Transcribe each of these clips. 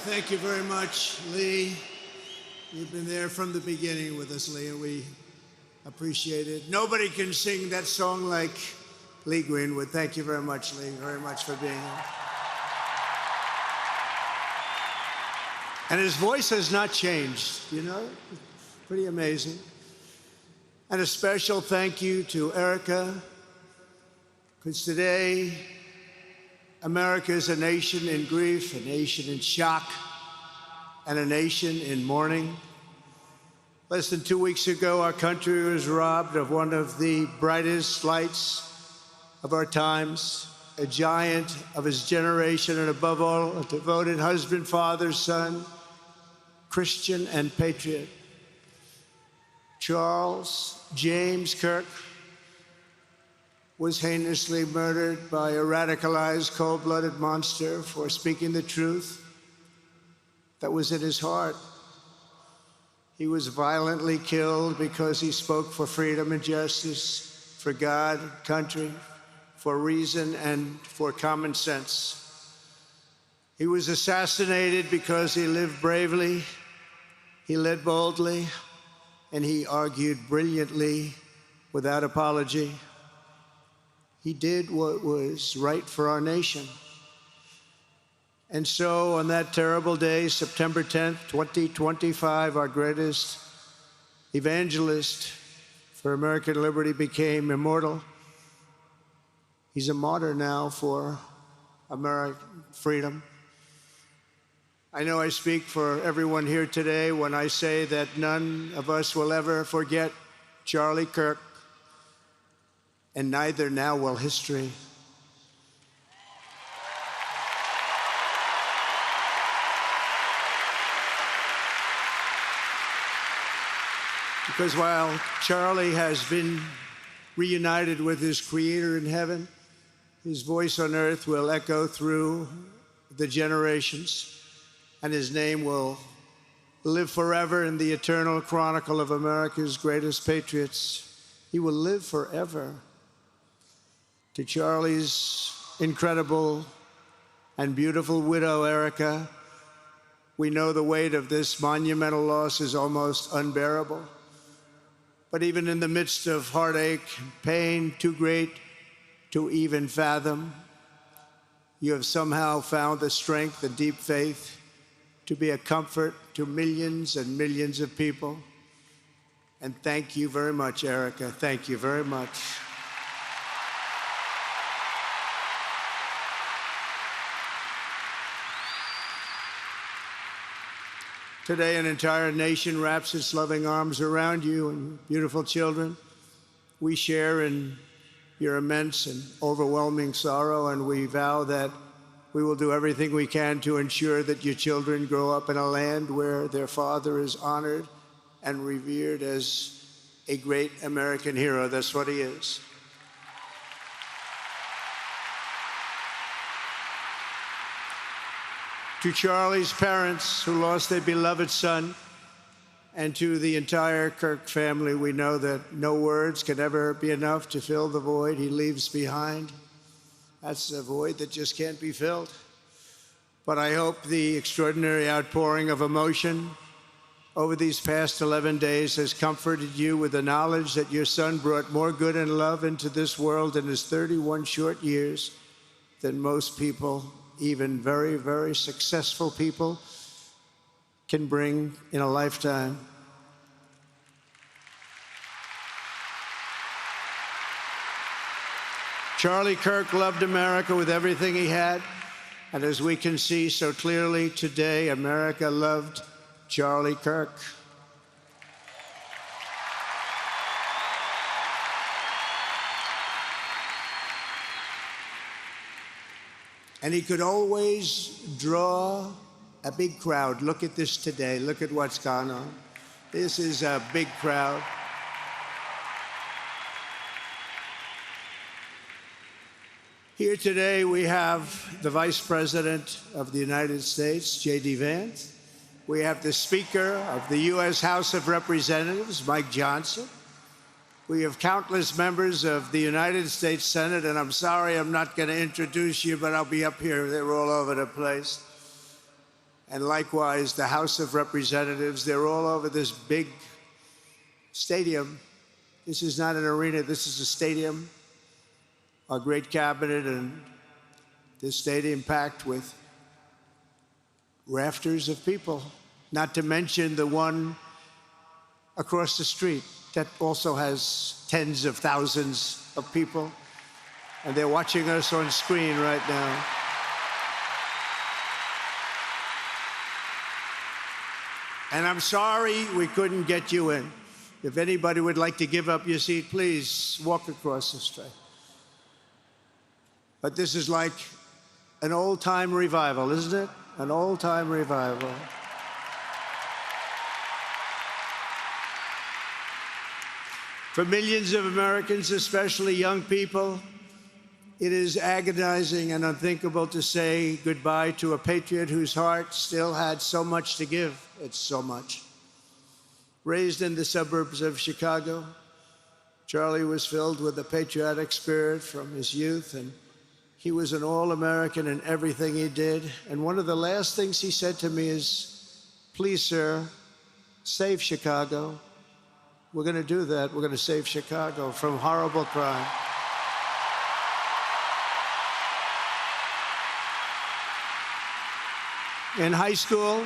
Thank you very much, Lee. You've been there from the beginning with us, Lee, and we appreciate it. Nobody can sing that song like Lee Greenwood. Thank you very much, Lee, very much for being here. And his voice has not changed, you know? Pretty amazing. And a special thank you to Erica, because today, America is a nation in grief, a nation in shock, and a nation in mourning. Less than 2 weeks ago, our country was robbed of one of the brightest lights of our times, a giant of his generation, and above all, a devoted husband, father, son, Christian, and patriot. Charles James Kirk was heinously murdered by a radicalized, cold-blooded monster for speaking the truth that was in his heart. He was violently killed because he spoke for freedom and justice, for God, country, for reason, and for common sense. He was assassinated because he lived bravely, he led boldly, and he argued brilliantly without apology. He did what was right for our nation. And so on that terrible day, September 10th, 2025, our greatest evangelist for American liberty became immortal. He's a martyr now for American freedom. I know I speak for everyone here today when I say that none of us will ever forget Charlie Kirk, and neither now will history. Because while Charlie has been reunited with his Creator in heaven, his voice on earth will echo through the generations, and his name will live forever in the eternal chronicle of America's greatest patriots. He will live forever. To Charlie's incredible and beautiful widow, Erica, we know the weight of this monumental loss is almost unbearable. But even in the midst of heartache and pain too great to even fathom, you have somehow found the strength and deep faith to be a comfort to millions and millions of people. And thank you very much, Erica. Thank you very much. Today, an entire nation wraps its loving arms around you and beautiful children. We share in your immense and overwhelming sorrow, and we vow that we will do everything we can to ensure that your children grow up in a land where their father is honored and revered as a great American hero. That's what he is. To Charlie's parents who lost their beloved son, and to the entire Kirk family, we know that no words can ever be enough to fill the void he leaves behind. That's a void that just can't be filled. But I hope the extraordinary outpouring of emotion over these past 11 days has comforted you with the knowledge that your son brought more good and love into this world in his 31 short years than most people, even very, very successful people, can bring in a lifetime. Charlie Kirk loved America with everything he had, and as we can see so clearly today, America loved Charlie Kirk. And he could always draw a big crowd. Look at this today. Look at what's gone on. This is a big crowd. Here today we have the Vice President of the United States, J.D. Vance. We have the Speaker of the U.S. House of Representatives, Mike Johnson. We have countless members of the United States Senate, and I'm sorry I'm not going to introduce you, but I'll be up here. They're all over the place. and likewise the House of Representatives. They're all over this big stadium. This is not an arena, this is a stadium. Our great cabinet and this stadium packed with rafters of people, not to mention the one across the street that also has tens of thousands of people, and they're watching us on screen right now. And I'm sorry we couldn't get you in. If anybody would like to give up your seat, please walk across the street. But this is like an old-time revival, isn't it? An old-time revival. For millions of Americans, especially young people, it is agonizing and unthinkable to say goodbye to a patriot whose heart still had so much to give. It's so much. Raised in the suburbs of Chicago, Charlie was filled with a patriotic spirit from his youth, and he was an all-American in everything he did. And one of the last things he said to me is, "Please, sir, save Chicago." We're going to do that. We're going to save Chicago from horrible crime. In high school,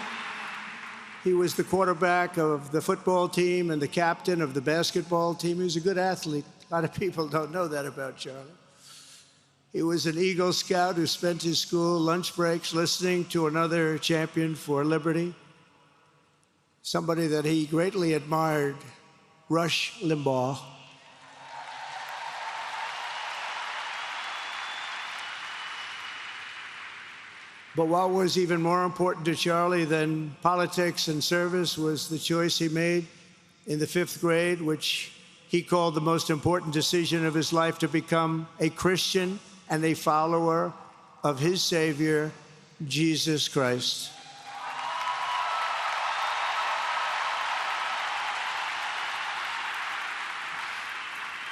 he was the quarterback of the football team and the captain of the basketball team. He was a good athlete. A lot of people don't know that about Charlie. He was an Eagle Scout who spent his school lunch breaks listening to another champion for liberty, somebody that he greatly admired, Rush Limbaugh. But what was even more important to Charlie than politics and service was the choice he made in the 5th grade, which he called the most important decision of his life, to become a Christian and a follower of his Savior, Jesus Christ.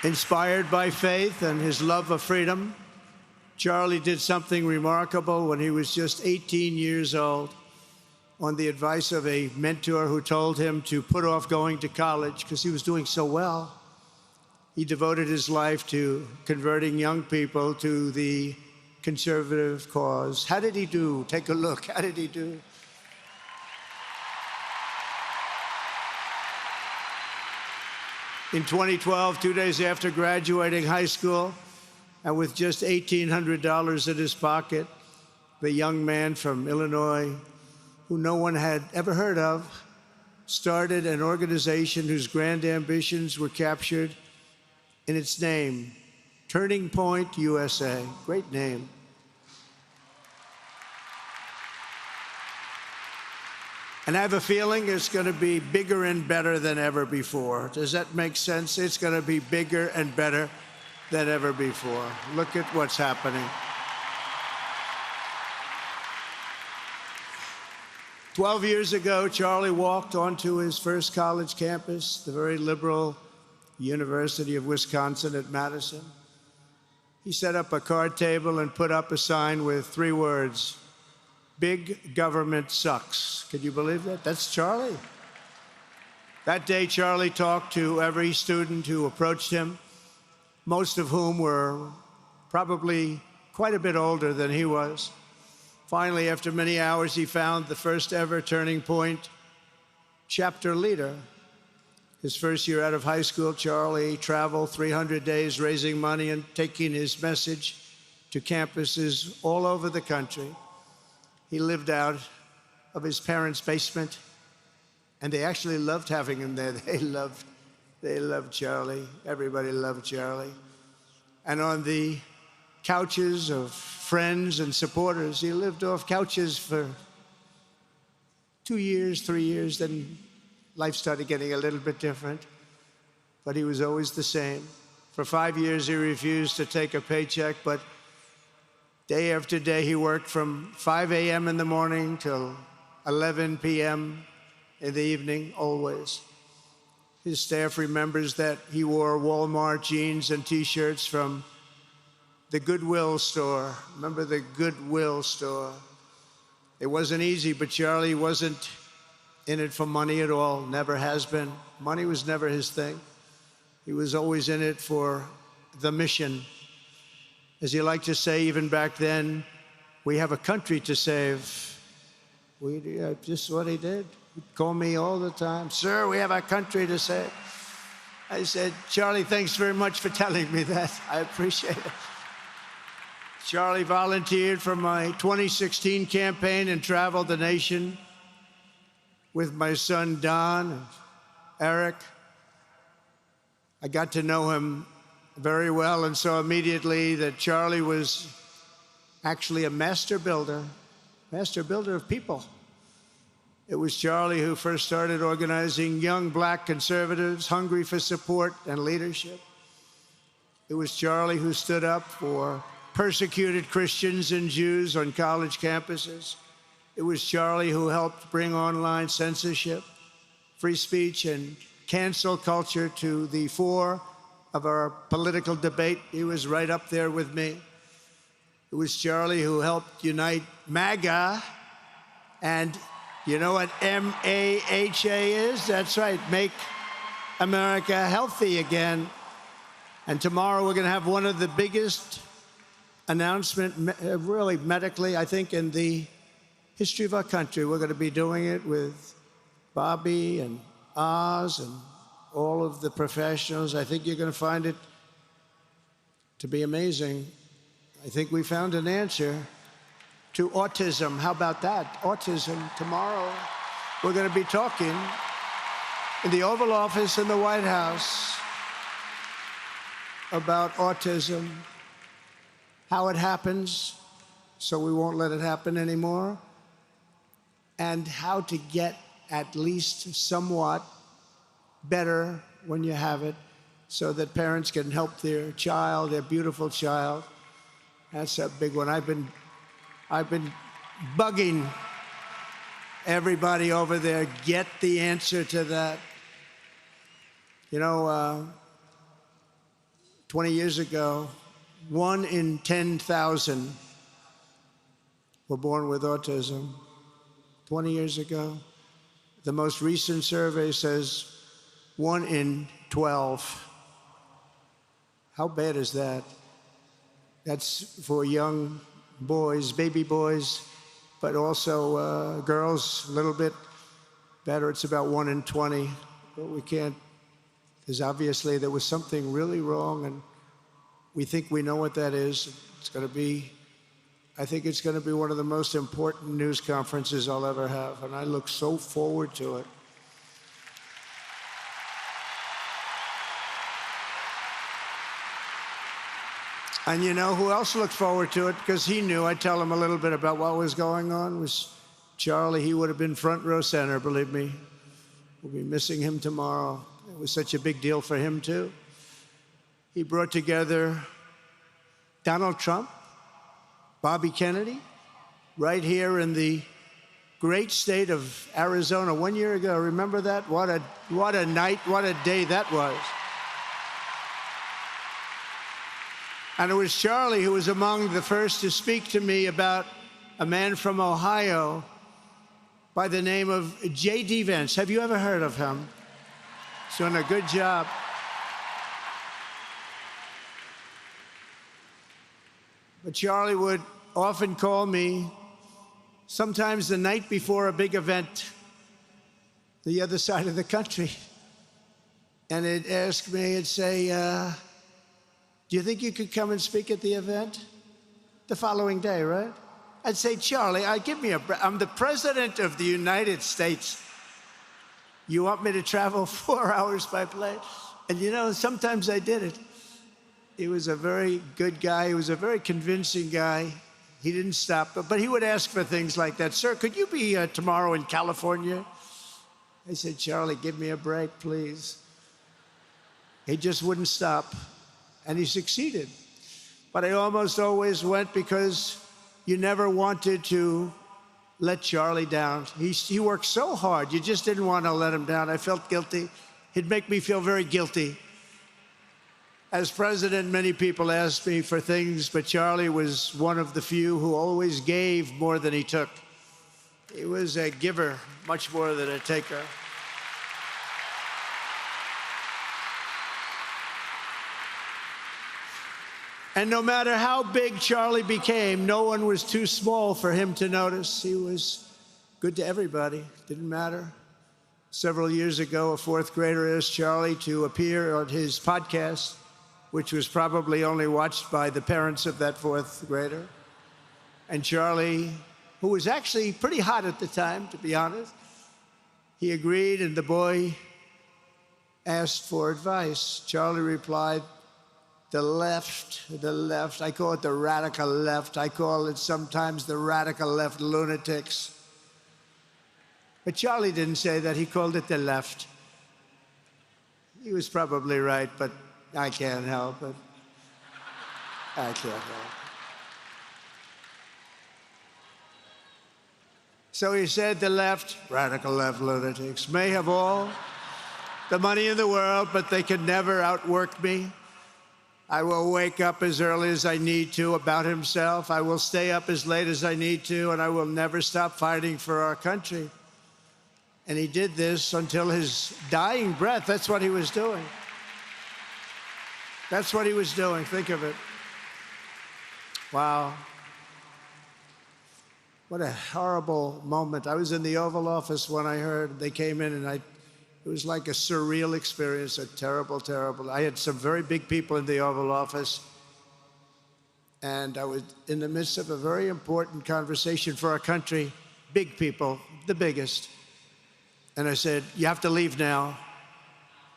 Inspired by faith and his love of freedom, Charlie did something remarkable when he was just 18 years old. On the advice of a mentor who told him to put off going to college because he was doing so well, he devoted his life to converting young people to the conservative cause. How did he do? Take a look. How did he do? In 2012, 2 days after graduating high school, and with just $1,800 in his pocket, the young man from Illinois, who no one had ever heard of, started an organization whose grand ambitions were captured in its name, Turning Point USA. Great name. And I have a feeling it's going to be bigger and better than ever before. Does that make sense? It's going to be bigger and better than ever before. Look at what's happening. 12 years ago, Charlie walked onto his first college campus, the very liberal University of Wisconsin at Madison. He set up a card table and put up a sign with 3 words: "Big government sucks." Could you believe that? That's Charlie. That day, Charlie talked to every student who approached him, most of whom were probably quite a bit older than he was. Finally, after many hours, he found the first ever Turning Point chapter leader. His first year out of high school, Charlie traveled 300 days raising money and taking his message to campuses all over the country. He lived out of his parents' basement, and they actually loved having him there. They loved Charlie. Everybody loved Charlie. And on the couches of friends and supporters, he lived off couches for 2 years, 3 years, then life started getting a little bit different, but he was always the same. For 5 years, he refused to take a paycheck, but day after day, he worked from 5 a.m. in the morning till 11 p.m. in the evening, always. His staff remembers that he wore Walmart jeans and T-shirts from the Goodwill store. Remember the Goodwill store? It wasn't easy, but Charlie wasn't in it for money at all, never has been. Money was never his thing. He was always in it for the mission. As he liked to say even back then, we have a country to save. Just what he did. He'd call me all the time, sir, we have a country to save. I said, Charlie, thanks very much for telling me that. I appreciate it. Charlie volunteered for my 2016 campaign and traveled the nation with my son, Don, and Eric. I got to know him very well and saw immediately that Charlie was actually a master builder of people. It was Charlie who first started organizing young black conservatives hungry for support and leadership. It was Charlie who stood up for persecuted Christians and Jews on college campuses. It was Charlie who helped bring online censorship, free speech, and cancel culture to the fore of our political debate. He was right up there with me. It was Charlie who helped unite MAGA, and you know what M-A-H-A is? That's right, Make America Healthy Again. And tomorrow we're going to have one of the biggest announcements, really medically, I think, in the history of our country. We're going to be doing it with Bobby and Oz and all of the professionals. I think you're going to find it to be amazing. I think we found an answer to autism. How about that? Autism. Tomorrow, we're going to be talking in the Oval Office in the White House about autism, how it happens, so we won't let it happen anymore, and how to get at least somewhat better when you have it, so that parents can help their child, their beautiful child. That's a big one. I've been bugging everybody over there, get the answer to that. You know, 20 years ago, 1 in 10,000 were born with autism. 20 years ago. The most recent survey says 1 in 12. How bad is that? That's for young boys, baby boys, but also girls, a little bit better. It's about 1 in 20. But we can't, because obviously there was something really wrong, and we think we know what that is. It's going to be, I think it's going to be one of the most important news conferences I'll ever have, and I look so forward to it. And you know who else looked forward to it? Because he knew. I'd tell him a little bit about what was going on. It was Charlie. He would have been front row center, believe me. We'll be missing him tomorrow. It was such a big deal for him, too. He brought together Donald Trump, Bobby Kennedy, right here in the great state of Arizona 1 year ago. Remember that? What a night, what a day that was. And it was Charlie who was among the first to speak to me about a man from Ohio by the name of J.D. Vance. Have you ever heard of him? He's doing a good job. But Charlie would often call me, sometimes the night before a big event, the other side of the country. And he'd ask me, he'd say, do you think you could come and speak at the event? The following day, right? I'd say, Charlie, I'm the president of the United States. You want me to travel 4 hours by plane? And you know, sometimes I did it. He was a very good guy. He was a very convincing guy. He didn't stop, but he would ask for things like that. Sir, could you be tomorrow in California? I said, Charlie, give me a break, please. He just wouldn't stop. And he succeeded. But I almost always went because you never wanted to let Charlie down. He worked so hard, you just didn't want to let him down. I felt guilty. He'd make me feel very guilty. As president, many people asked me for things, but Charlie was one of the few who always gave more than he took. He was a giver, much more than a taker. And no matter how big Charlie became, no one was too small for him to notice. He was good to everybody. Didn't matter. Several years ago, a fourth grader asked Charlie to appear on his podcast, which was probably only watched by the parents of that fourth grader. And Charlie, who was actually pretty hot at the time, to be honest, he agreed, and the boy asked for advice. Charlie replied, the left. I call it the radical left. I call it sometimes the radical left lunatics. But Charlie didn't say that. He called it the left. He was probably right, but I can't help it. I can't help it. So he said the left, radical left lunatics, may have all the money in the world, but they can never outwork me. I will wake up as early as I need to about himself. I will stay up as late as I need to, and I will never stop fighting for our country. And he did this until his dying breath. That's what he was doing. That's what he was doing. Think of it. Wow. What a horrible moment. I was in the Oval Office when I heard they came in, and it was like a surreal experience, a terrible, terrible. I had some very big people in the Oval Office, and I was in the midst of a very important conversation for our country, big people, the biggest. And I said, you have to leave now.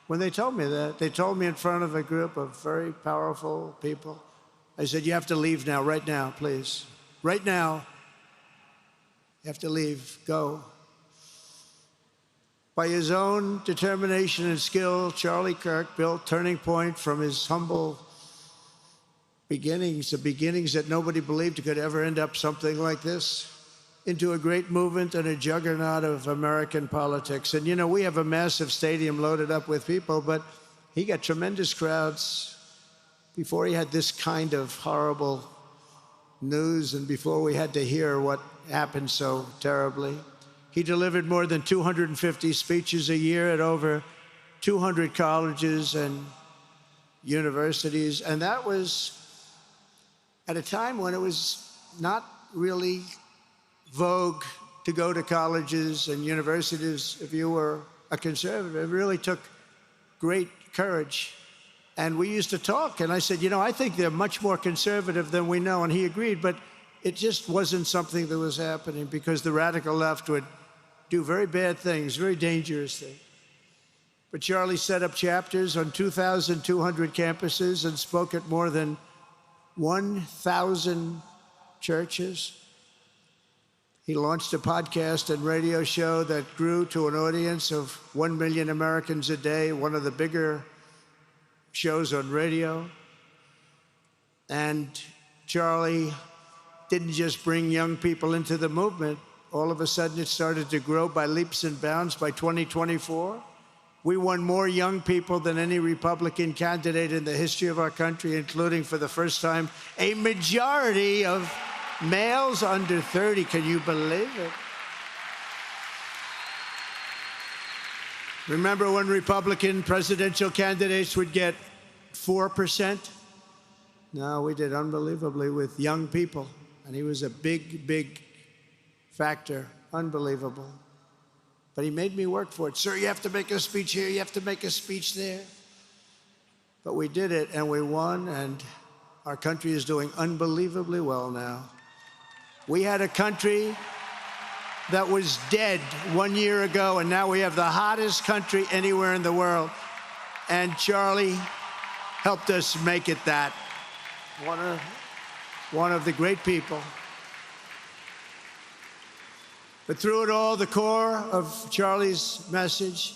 When they told me that, they told me in front of a group of very powerful people. I said, you have to leave now, right now, please. Right now, you have to leave, go. By his own determination and skill, Charlie Kirk built Turning Point from his humble beginnings, the beginnings that nobody believed could ever end up something like this, into a great movement and a juggernaut of American politics. And you know, we have a massive stadium loaded up with people, but he got tremendous crowds before he had this kind of horrible news and before we had to hear what happened so terribly. He delivered more than 250 speeches a year at over 200 colleges and universities. And that was at a time when it was not really vogue to go to colleges and universities if you were a conservative. It really took great courage. And we used to talk, and I said, you know, I think they're much more conservative than we know. And he agreed, but it just wasn't something that was happening because the radical left would do very bad things, very dangerous things. But Charlie set up chapters on 2,200 campuses and spoke at more than 1,000 churches. He launched a podcast and radio show that grew to an audience of 1 million Americans a day, one of the bigger shows on radio. And Charlie didn't just bring young people into the movement. All of a sudden, it started to grow by leaps and bounds. By 2024, we won more young people than any Republican candidate in the history of our country, including, for the first time, a majority of males under 30. Can you believe it? Remember when Republican presidential candidates would get 4%? No, we did unbelievably with young people. And he was a big, big factor. Unbelievable. But he made me work for it. Sir, you have to make a speech here. You have to make a speech there. But we did it, and we won, and our country is doing unbelievably well now. We had a country that was dead 1 year ago, and now we have the hottest country anywhere in the world. And Charlie helped us make it that. One of the great people. But through it all, the core of Charlie's message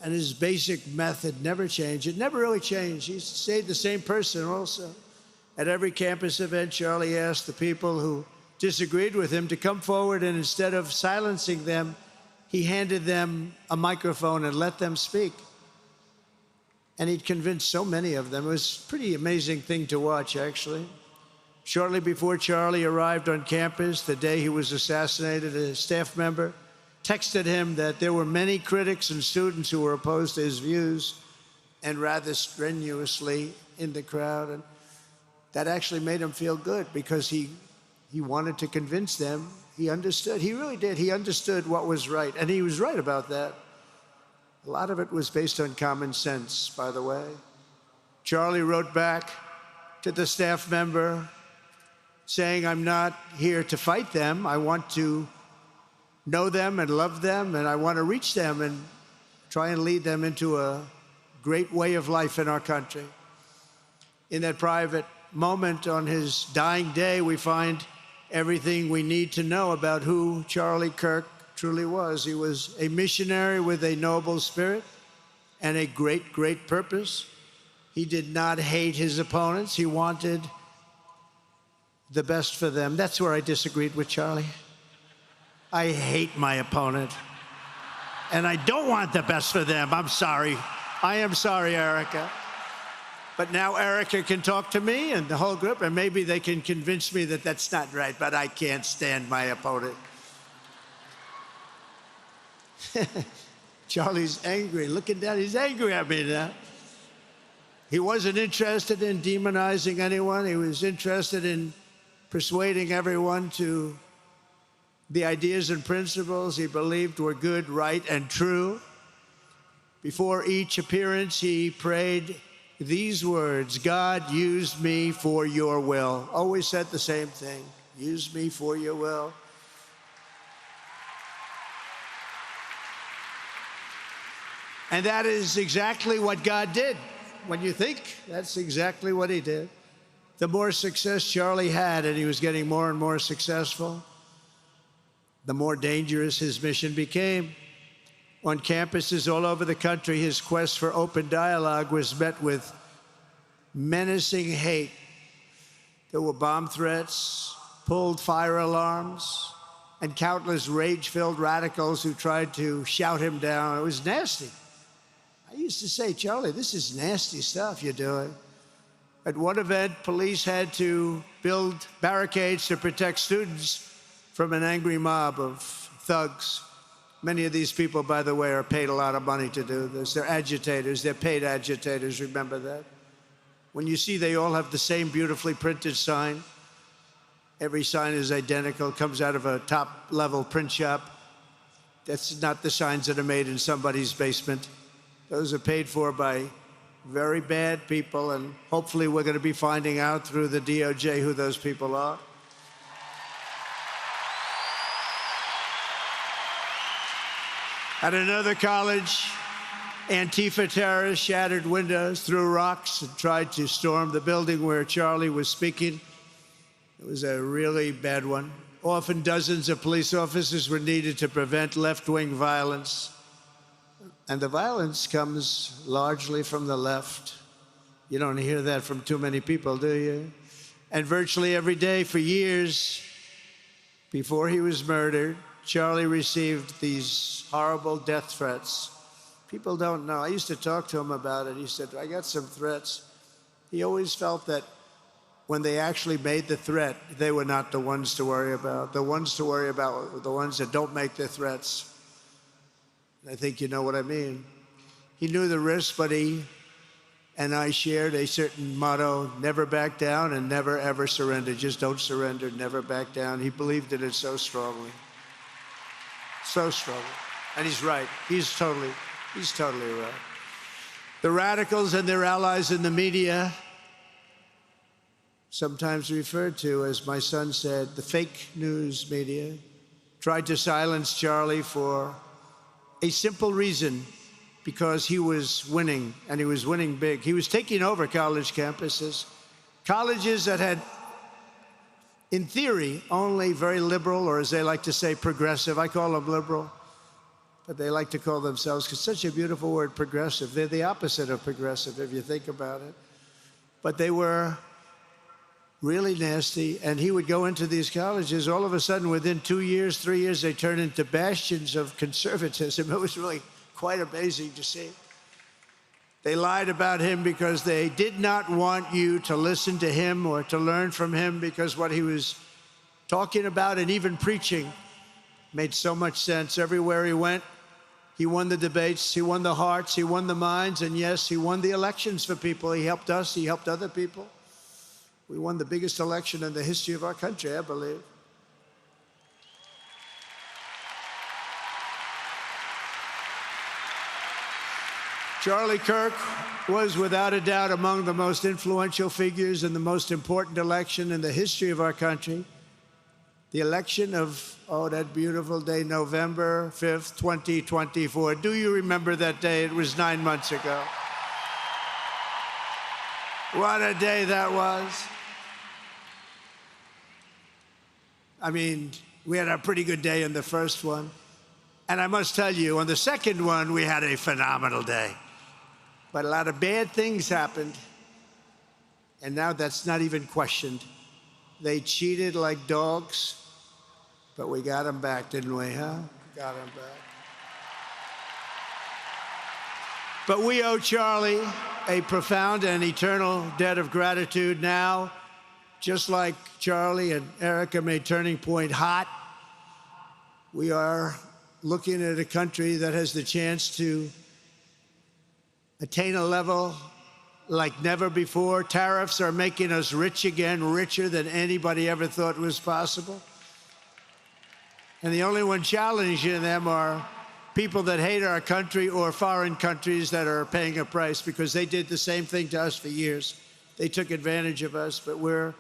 and his basic method never changed. It never really changed. He stayed the same person also. At every campus event, Charlie asked the people who disagreed with him to come forward, and instead of silencing them, he handed them a microphone and let them speak. And he'd convinced so many of them. It was a pretty amazing thing to watch, actually. Shortly before Charlie arrived on campus, the day he was assassinated, a staff member texted him that there were many critics and students who were opposed to his views and rather strenuously in the crowd. And that actually made him feel good because he wanted to convince them. He understood. He really did. He understood what was right. And he was right about that. A lot of it was based on common sense, by the way. Charlie wrote back to the staff member saying, I'm not here to fight them. I want to know them and love them, and I want to reach them and try and lead them into a great way of life in our country. In that private moment on his dying day, we find everything we need to know about who Charlie Kirk truly was. He was a missionary with a noble spirit and a great, great purpose. He did not hate his opponents. He wanted the best for them. That's where I disagreed with Charlie. I hate my opponent, and I don't want the best for them. I'm sorry. I am sorry, Erica. But now Erica can talk to me and the whole group, and maybe they can convince me that that's not right, but I can't stand my opponent. Charlie's angry. Looking down, he's angry at me now. He wasn't interested in demonizing anyone. He was interested in persuading everyone to the ideas and principles he believed were good, right, and true. Before each appearance, he prayed these words: God, use me for your will. Always said the same thing: use me for your will. And that is exactly what God did. When you think, that's exactly what he did. The more success Charlie had, and he was getting more and more successful, the more dangerous his mission became. On campuses all over the country, his quest for open dialogue was met with menacing hate. There were bomb threats, pulled fire alarms, and countless rage-filled radicals who tried to shout him down. It was nasty. I used to say, Charlie, this is nasty stuff you're doing. At one event, police had to build barricades to protect students from an angry mob of thugs. Many of these people, by the way, are paid a lot of money to do this. They're agitators. They're paid agitators. Remember that. When you see they all have the same beautifully printed sign, every sign is identical, comes out of a top-level print shop. That's not the signs that are made in somebody's basement. Those are paid for by very bad people, and hopefully we're going to be finding out through the DOJ who those people are. At another college, Antifa terrorists shattered windows, threw rocks, and tried to storm the building where Charlie was speaking. It was a really bad one. Often dozens of police officers were needed to prevent left-wing violence. And the violence comes largely from the left. You don't hear that from too many people, do you? And virtually every day for years before he was murdered, Charlie received these horrible death threats. People don't know. I used to talk to him about it. He said, I got some threats. He always felt that when they actually made the threat, they were not the ones to worry about. The ones to worry about were the ones that don't make the threats. I think you know what I mean. He knew the risk, but he and I shared a certain motto: never back down and never, ever surrender. Just don't surrender, never back down. He believed in it so strongly. So strongly. And he's right. He's totally right. The radicals and their allies in the media, sometimes referred to, as my son said, the fake news media, tried to silence Charlie for a simple reason: because he was winning, and he was winning big. He was taking over college campuses, colleges that had, in theory, only very liberal, or as they like to say, progressive. I call them liberal, but they like to call themselves, because such a beautiful word, progressive. They're the opposite of progressive, if you think about it. But they were really nasty, and he would go into these colleges. All of a sudden, within 2 years, 3 years, they turned into bastions of conservatism. It was really quite amazing to see. They lied about him because they did not want you to listen to him or to learn from him, because what he was talking about and even preaching made so much sense. Everywhere he went, he won the debates, he won the hearts, he won the minds, and yes, he won the elections for people. He helped us, he helped other people. We won the biggest election in the history of our country, I believe. Charlie Kirk was without a doubt among the most influential figures in the most important election in the history of our country. The election of, oh, that beautiful day, November 5th, 2024. Do you remember that day? It was 9 months ago. What a day that was. I mean, we had a pretty good day in the first one. And I must tell you, on the second one, we had a phenomenal day. But a lot of bad things happened. And now that's not even questioned. They cheated like dogs, but we got them back, didn't we, huh? Got them back. But we owe Charlie a profound and eternal debt of gratitude now. Just like Charlie and Erica made Turning Point hot, we are looking at a country that has the chance to attain a level like never before. Tariffs are making us rich again, richer than anybody ever thought was possible. And the only one challenging them are people that hate our country or foreign countries that are paying a price, because they did the same thing to us for years. They took advantage of us, but we're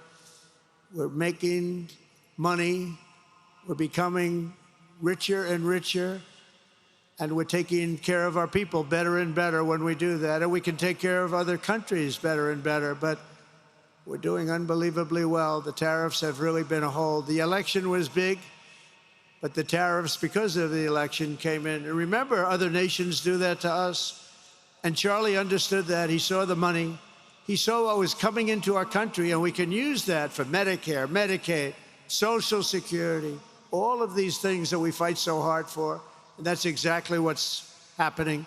making money. We're becoming richer and richer. And we're taking care of our people better and better when we do that. And we can take care of other countries better and better. But we're doing unbelievably well. The tariffs have really been a hold. The election was big, but the tariffs, because of the election, came in. And remember, other nations do that to us. And Charlie understood that. He saw the money. He saw what was coming into our country, and we can use that for Medicare, Medicaid, Social Security, all of these things that we fight so hard for. And that's exactly what's happening.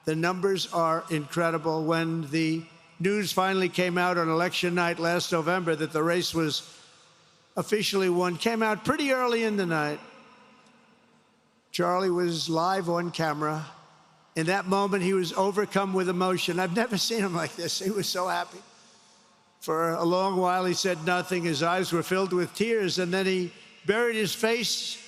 The numbers are incredible. When the news finally came out on election night last November that the race was officially won, came out pretty early in the night. Charlie was live on camera. In that moment, he was overcome with emotion. I've never seen him like this. He was so happy. For a long while, he said nothing. His eyes were filled with tears, and then he buried his face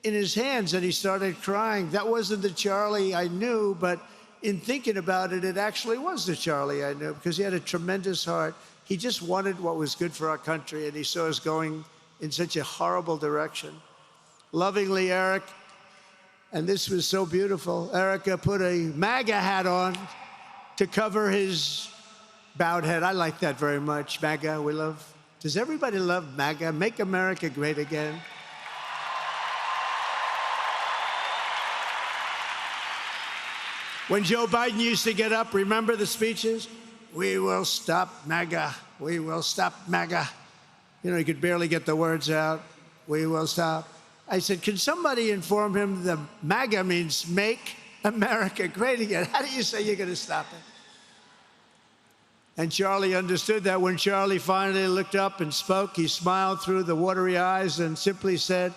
in his hands and he started crying. That wasn't the Charlie I knew, but in thinking about it, it actually was the Charlie I knew, because he had a tremendous heart. He just wanted what was good for our country, and he saw us going in such a horrible direction. Lovingly, Eric, and this was so beautiful, Erica put a MAGA hat on to cover his bowed head. I like that very much. MAGA, we love. Does everybody love MAGA? Make America Great Again. When Joe Biden used to get up, remember the speeches? We will stop MAGA. We will stop MAGA. You know, he could barely get the words out. We will stop. I said, can somebody inform him that MAGA means Make America Great Again? How do you say you're going to stop it? And Charlie understood that. When Charlie finally looked up and spoke, he smiled through the watery eyes and simply said,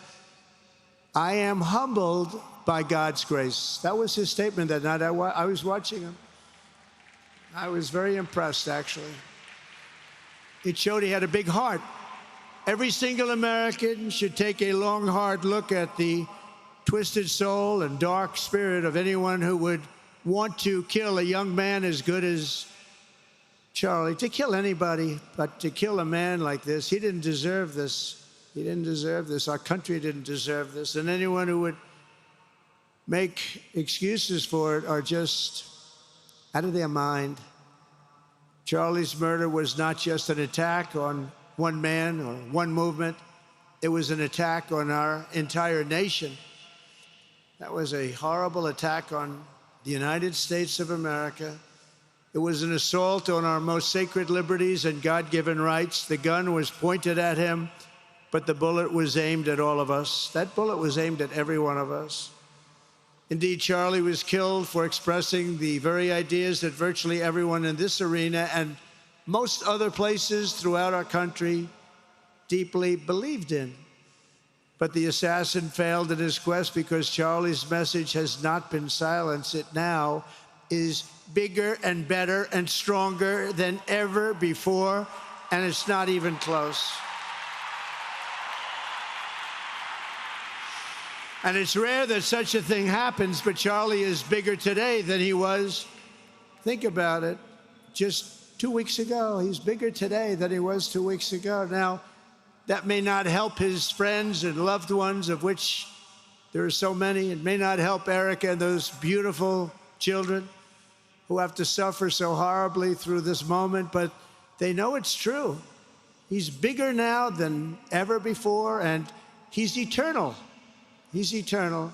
I am humbled by God's grace. That was his statement that night. I was watching him. I was very impressed, actually. It showed he had a big heart. Every single American should take a long, hard look at the twisted soul and dark spirit of anyone who would want to kill a young man as good as Charlie. To kill anybody, but to kill a man like this, he didn't deserve this. He didn't deserve this. Our country didn't deserve this. And anyone who would make excuses for it are just out of their mind. Charlie's murder was not just an attack on one man or one movement. It was an attack on our entire nation. That was a horrible attack on the United States of America. It was an assault on our most sacred liberties and God-given rights. The gun was pointed at him, but the bullet was aimed at all of us. That bullet was aimed at every one of us. Indeed, Charlie was killed for expressing the very ideas that virtually everyone in this arena and most other places throughout our country deeply believed in. But the assassin failed in his quest because Charlie's message has not been silenced. It now is bigger and better and stronger than ever before, and it's not even close. And it's rare that such a thing happens, but Charlie is bigger today than he was, think about it, just 2 weeks ago. He's bigger today than he was 2 weeks ago. Now, that may not help his friends and loved ones, of which there are so many. It may not help Erica and those beautiful children who have to suffer so horribly through this moment, but they know it's true. He's bigger now than ever before, and he's eternal. He's eternal.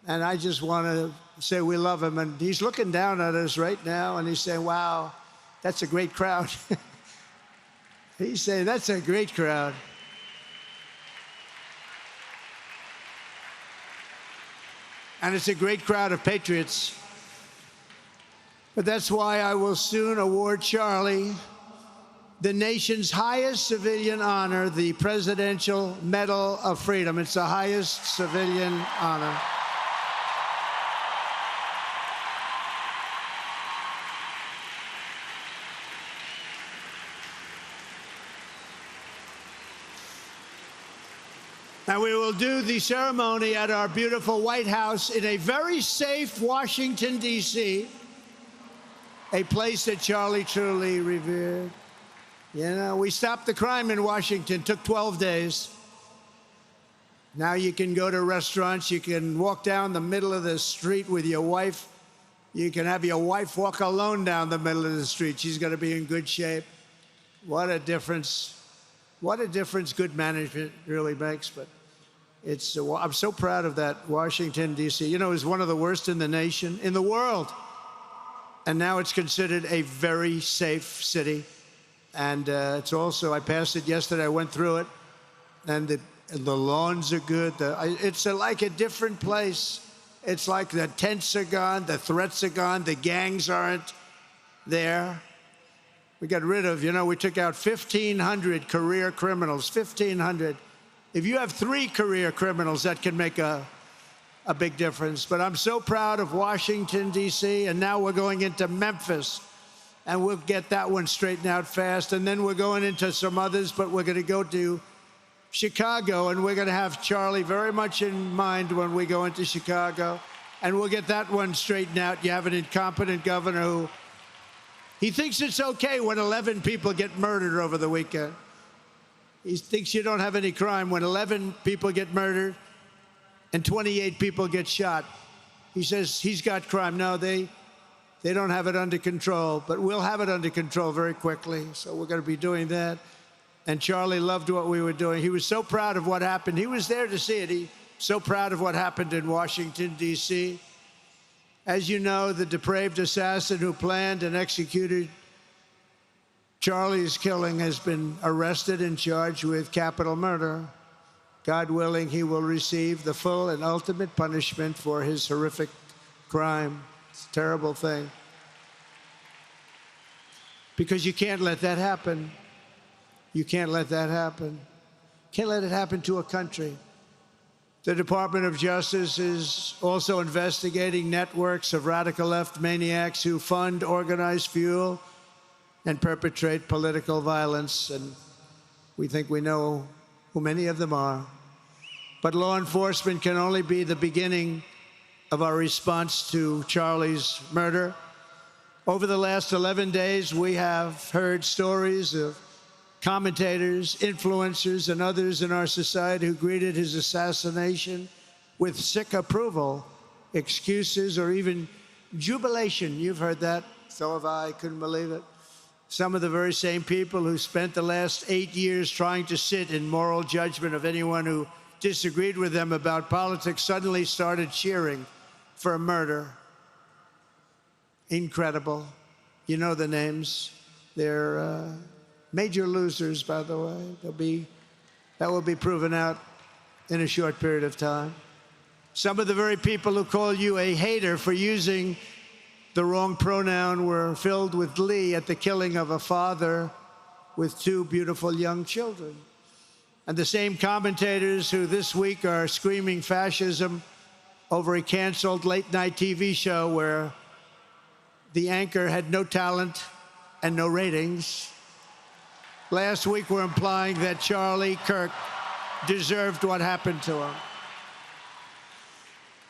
And I just want to say we love him. And he's looking down at us right now, and he's saying, wow, that's a great crowd. He's saying, that's a great crowd. And it's a great crowd of patriots. But that's why I will soon award Charlie the nation's highest civilian honor, the Presidential Medal of Freedom. It's the highest civilian honor. And we will do the ceremony at our beautiful White House in a very safe Washington, D.C., a place that Charlie truly revered. You know, we stopped the crime in Washington, took 12 days. Now you can go to restaurants, you can walk down the middle of the street with your wife. You can have your wife walk alone down the middle of the street. She's going to be in good shape. What a difference. What a difference good management really makes. But it's, I'm so proud of that, Washington, D.C. You know, it's one of the worst in the nation, in the world. And now it's considered a very safe city. And it's also, I passed it yesterday, I went through it, and the lawns are good. It's like a different place. It's like the tents are gone, the threats are gone, the gangs aren't there. We got rid of, you know, we took out 1,500 career criminals, 1,500. If you have 3 career criminals, that can make a big difference. But I'm so proud of Washington, D.C., and now we're going into Memphis. And we'll get that one straightened out fast. And then we're going into some others, but we're going to go to Chicago, and we're going to have Charlie very much in mind when we go into Chicago. And we'll get that one straightened out. You have an incompetent governor who, he thinks it's okay when 11 people get murdered over the weekend. He thinks you don't have any crime when 11 people get murdered and 28 people get shot. He says he's got crime. No, they don't have it under control, but we'll have it under control very quickly. So we're going to be doing that. And Charlie loved what we were doing. He was so proud of what happened. He was there to see it. He's so proud of what happened in Washington, D.C. As you know, the depraved assassin who planned and executed Charlie's killing has been arrested and charged with capital murder. God willing, he will receive the full and ultimate punishment for his horrific crime. It's a terrible thing. Because you can't let that happen. You can't let that happen. Can't let it happen to a country. The Department of Justice is also investigating networks of radical left maniacs who fund, organize, fuel, and perpetrate political violence. And we think we know who many of them are. But law enforcement can only be the beginning of our response to Charlie's murder. Over the last 11 days, we have heard stories of commentators, influencers, and others in our society who greeted his assassination with sick approval, excuses, or even jubilation. You've heard that. So have I. Couldn't believe it. Some of the very same people who spent the last 8 years trying to sit in moral judgment of anyone who disagreed with them about politics suddenly started cheering for a murder. Incredible. You know the names. They're major losers, by the way. That will be proven out in a short period of time. Some of the very people who call you a hater for using the wrong pronoun were filled with glee at the killing of a father with two beautiful young children. And the same commentators who this week are screaming fascism over a canceled late-night TV show where the anchor had no talent and no ratings, last week were implying that Charlie Kirk deserved what happened to him.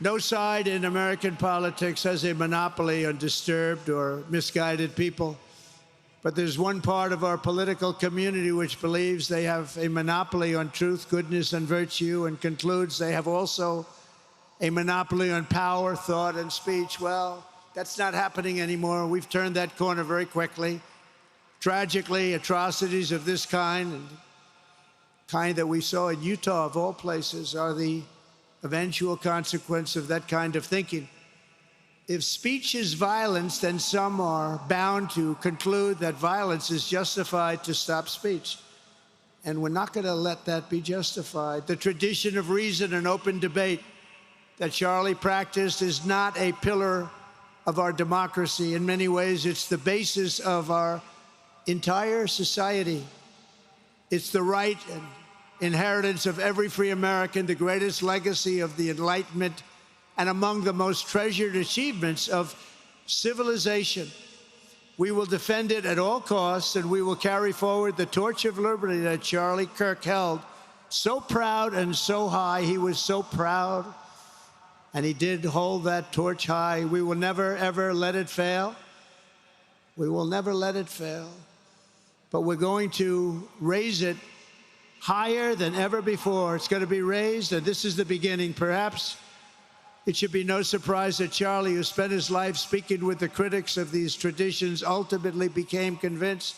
No side in American politics has a monopoly on disturbed or misguided people. But there's one part of our political community which believes they have a monopoly on truth, goodness, and virtue, and concludes they have also a monopoly on power, thought, and speech. Well, that's not happening anymore. We've turned that corner very quickly. Tragically, atrocities of this kind, and kind that we saw in Utah, of all places, are the eventual consequence of that kind of thinking. If speech is violence, then some are bound to conclude that violence is justified to stop speech. And we're not going to let that be justified. The tradition of reason and open debate that Charlie practiced is not a pillar of our democracy. In many ways, it's the basis of our entire society. It's the right and inheritance of every free American, the greatest legacy of the Enlightenment, and among the most treasured achievements of civilization. We will defend it at all costs, and we will carry forward the torch of liberty that Charlie Kirk held so proud and so high. He was so proud, and he did hold that torch high. We will never, ever let it fail. We will never let it fail. But we're going to raise it higher than ever before. It's going to be raised, and this is the beginning. Perhaps it should be no surprise that Charlie, who spent his life speaking with the critics of these traditions, ultimately became convinced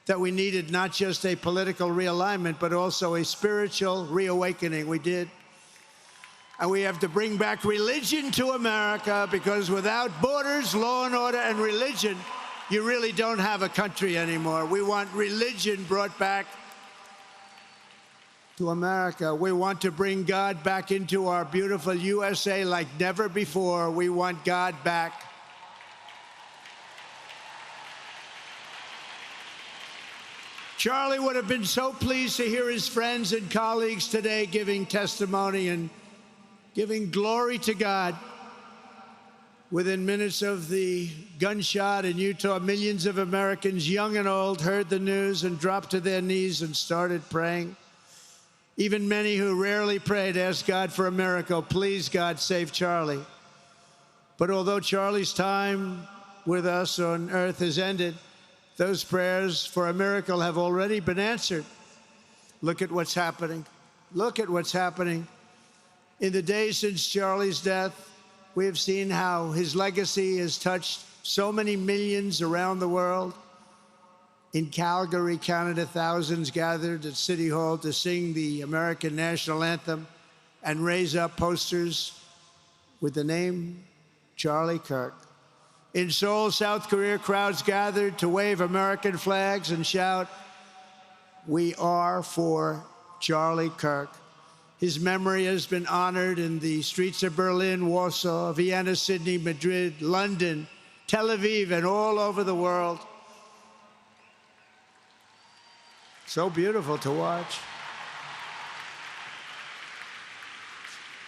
that we needed not just a political realignment, but also a spiritual reawakening. We did. And we have to bring back religion to America, because without borders, law and order, and religion, you really don't have a country anymore. We want religion brought back to America. We want to bring God back into our beautiful USA like never before. We want God back. Charlie would have been so pleased to hear his friends and colleagues today giving testimony and giving glory to God. Within minutes of the gunshot in Utah, millions of Americans, young and old, heard the news and dropped to their knees and started praying. Even many who rarely prayed asked God for a miracle. Please, God, save Charlie. But although Charlie's time with us on earth has ended, those prayers for a miracle have already been answered. Look at what's happening. Look at what's happening. In the days since Charlie's death, we have seen how his legacy has touched so many millions around the world. In Calgary, Canada, thousands gathered at City Hall to sing the American national anthem and raise up posters with the name Charlie Kirk. In Seoul, South Korea, crowds gathered to wave American flags and shout, "We are for Charlie Kirk." His memory has been honored in the streets of Berlin, Warsaw, Vienna, Sydney, Madrid, London, Tel Aviv, and all over the world. So beautiful to watch.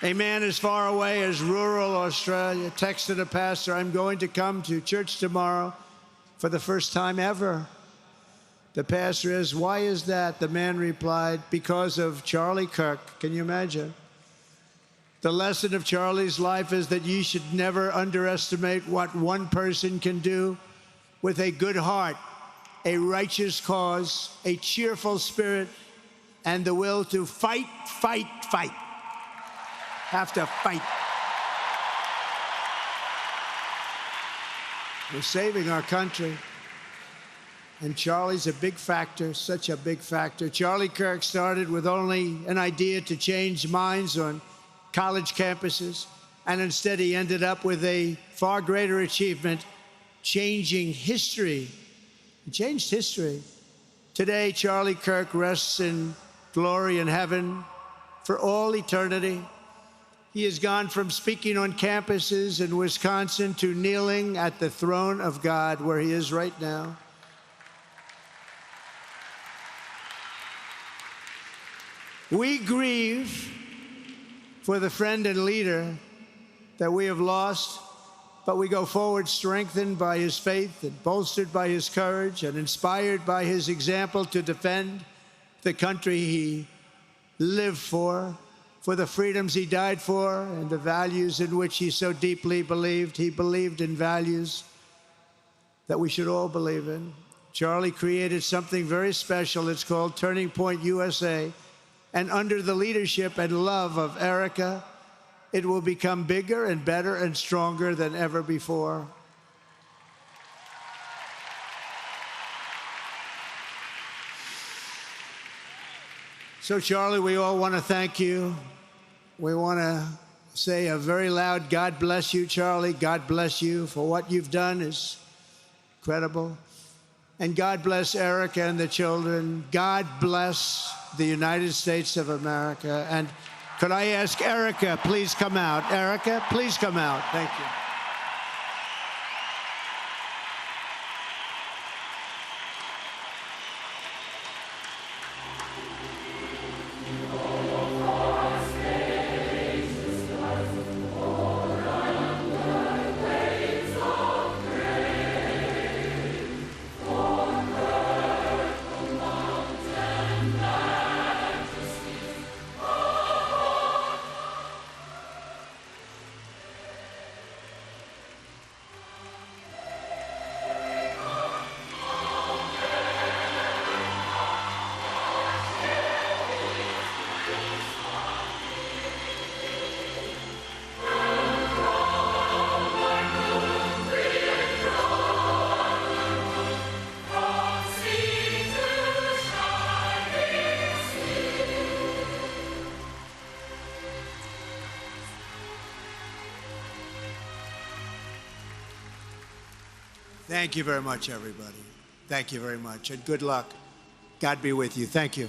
A man as far away as rural Australia texted a pastor, "I'm going to come to church tomorrow for the first time ever." The pastor asked, "Why is that?" The man replied, "Because of Charlie Kirk." Can you imagine? The lesson of Charlie's life is that you should never underestimate what one person can do with a good heart, a righteous cause, a cheerful spirit, and the will to fight, fight, fight. Have to fight. We're saving our country. And Charlie's a big factor, such a big factor. Charlie Kirk started with only an idea to change minds on college campuses, and instead he ended up with a far greater achievement, changing history. He changed history. Today, Charlie Kirk rests in glory in heaven for all eternity. He has gone from speaking on campuses in Wisconsin to kneeling at the throne of God, where he is right now. We grieve for the friend and leader that we have lost, but we go forward strengthened by his faith and bolstered by his courage and inspired by his example to defend the country he lived for the freedoms he died for, and the values in which he so deeply believed. He believed in values that we should all believe in. Charlie created something very special. It's called Turning Point USA. And under the leadership and love of Erica, it will become bigger and better and stronger than ever before. So, Charlie, we all want to thank you. We want to say a very loud God bless you, Charlie. God bless you for what you've done is incredible. And God bless Erica and the children. God bless the United States of America. And could I ask Erica, please come out. Erica, please come out. Thank you. Thank you very much, everybody. Thank you very much, and good luck. God be with you. Thank you.